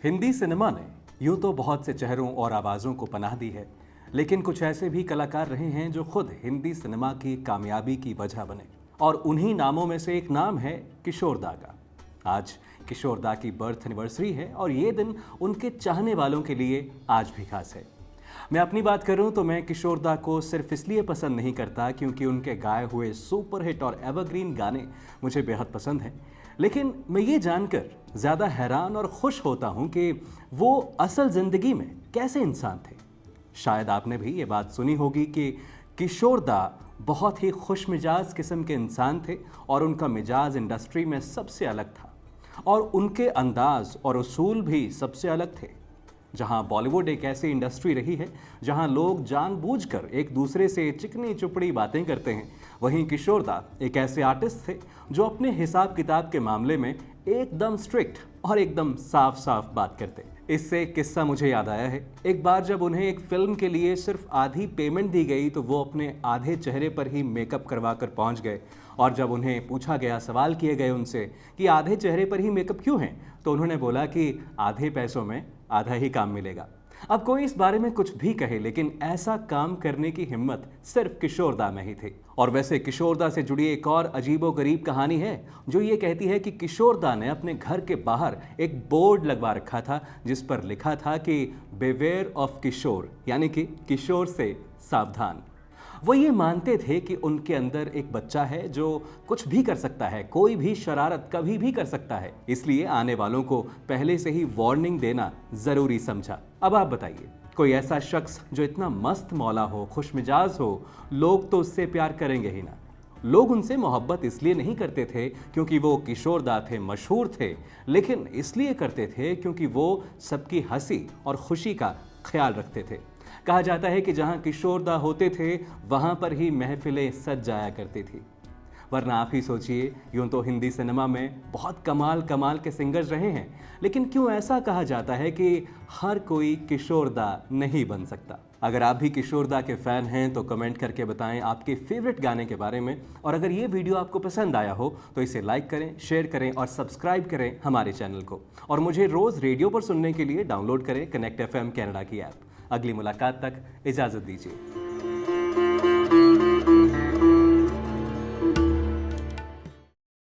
Hindi cinema ने यूं तो बहुत से चेहरों और आवाज़ों को पनाह दी है, लेकिन कुछ ऐसे भी कलाकार रहे हैं जो खुद हिंदी सिनेमा की कामयाबी की वजह बने। और उन्हीं नामों में से एक नाम है किशोर दा का। आज किशोर दा की बर्थ एनिवर्सरी है और ये दिन उनके चाहने वालों के लिए आज भी खास है। मैं अपनी बात करूं तो मैं किशोर दा को सिर्फ इसलिए पसंद नहीं करता क्योंकि उनके गाए हुए सुपरहिट और एवरग्रीन गाने मुझे बेहद पसंद हैं, लेकिन मैं ये जानकर ज़्यादा हैरान और खुश होता हूं कि वो असल ज़िंदगी में कैसे इंसान थे। शायद आपने भी ये बात सुनी होगी कि किशोर दा बहुत ही खुश मिजाज किस्म के इंसान थे और उनका मिजाज इंडस्ट्री में सबसे अलग था और उनके अंदाज और उसूल भी सबसे अलग थे। जहां बॉलीवुड एक ऐसी इंडस्ट्री रही है जहां लोग जानबूझकर एक दूसरे से चिकनी चुपड़ी बातें करते हैं, वहीं किशोर दा एक ऐसे आर्टिस्ट थे जो अपने हिसाब किताब के मामले में एकदम स्ट्रिक्ट और एकदम साफ साफ बात करते। इससे एक किस्सा मुझे याद आया है। एक बार जब उन्हें एक फिल्म के लिए सिर्फ आधी पेमेंट दी गई तो वो अपने आधे चेहरे पर ही मेकअप करवा कर पहुंच गए और जब उन्हें पूछा गया, सवाल किए गए उनसे कि आधे चेहरे पर ही मेकअप क्यों है, तो उन्होंने बोला कि आधे पैसों में आधा ही काम मिलेगा। अब कोई इस बारे में कुछ भी कहे, लेकिन ऐसा काम करने की हिम्मत सिर्फ किशोर दा में ही थी। और वैसे किशोर दा से जुड़ी एक और अजीबोगरीब कहानी है जो ये कहती है कि किशोर दा ने अपने घर के बाहर एक बोर्ड लगवा रखा था जिस पर लिखा था कि बिवेयर ऑफ किशोर, यानी कि किशोर से सावधान। वो ये मानते थे कि उनके अंदर एक बच्चा है जो कुछ भी कर सकता है, कोई भी शरारत कभी भी कर सकता है, इसलिए आने वालों को पहले से ही वार्निंग देना जरूरी समझा। अब आप बताइए, कोई ऐसा शख्स जो इतना मस्त मौला हो, खुश मिजाज हो, लोग तो उससे प्यार करेंगे ही ना। लोग उनसे मोहब्बत इसलिए नहीं करते थे क्योंकि वो किशोर दा थे, मशहूर थे, लेकिन इसलिए करते थे क्योंकि वो सबकी हंसी और खुशी का ख्याल रखते थे। कहा जाता है कि जहां किशोर दा होते थे वहां पर ही महफिलें सज जाया करती थी। वरना आप ही सोचिए, यूं तो हिंदी सिनेमा में बहुत कमाल कमाल के सिंगर्स रहे हैं, लेकिन क्यों ऐसा कहा जाता है कि हर कोई किशोर दा नहीं बन सकता। अगर आप भी किशोर दा के फैन हैं तो कमेंट करके बताएं आपके फेवरेट गाने के बारे में। और अगर ये वीडियो आपको पसंद आया हो तो इसे लाइक करें, शेयर करें और सब्सक्राइब करें हमारे चैनल को। और मुझे रोज़ रेडियो पर सुनने के लिए डाउनलोड करें कनेक्ट FM कनाडा की ऐप। अगली मुलाकात तक इजाज़त दीजिए।